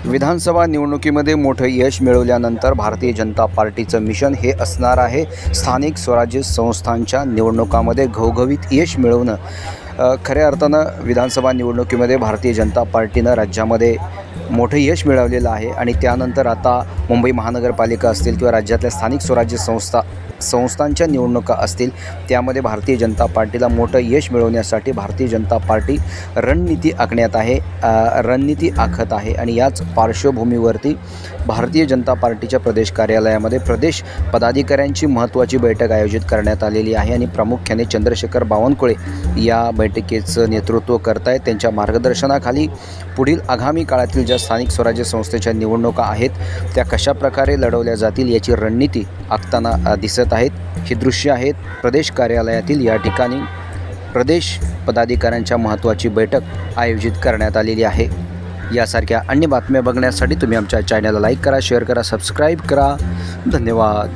विधानसभा निवडणुकीमध्ये मोठं यश मिळवल्यानंतर भारतीय जनता पार्टीचं मिशन हे असणार आहे स्थानिक स्वराज्य संस्थांच्या निवडणुकांमध्ये घवघवीत यश मिळवणं। खऱ्या अर्थानं विधानसभा निवडणुकीमध्ये भारतीय जनता पार्टीनं राज्यामध्ये मोठं यश मिळवलेलं आहे आणि त्यानंतर आता मुंबई महानगरपालिका असतील किंवा राज्यातल्या स्थानिक स्वराज्य संस्थांच्या निवडणुका असतील, त्यामध्ये भारतीय जनता पार्टीला मोठं यश मिळवण्यासाठी भारतीय जनता पार्टी रणनीती आखत आहे आणि याच पार्श्वभूमीवरती भारतीय जनता पार्टीच्या प्रदेश कार्यालयामध्ये प्रदेश पदाधिकाऱ्यांची महत्त्वाची बैठक आयोजित करण्यात आलेली आहे आणि प्रामुख्याने चंद्रशेखर बावनकुळे या बैठकीचं नेतृत्व करत आहेत। त्यांच्या मार्गदर्शनाखाली पुढील आगामी काळातील ज्या स्थानिक स्वराज्य संस्थेच्या निवडणुका आहेत त्या कशा प्रकारे लढवल्या जातील याची रणनीती आखताना दिसत आहेत। ही दृश्य आहेत प्रदेश कार्यालयातील। या ठिकाणी प्रदेश पदाधिकाऱ्यांच्या महत्त्वाची बैठक आयोजित करण्यात आलेली आहे। यासारख्या अन्य बातम्या बघण्यासाठी तुम्ही आमच्या चॅनलला लाईक करा, शेअर करा, सबस्क्राईब करा। धन्यवाद।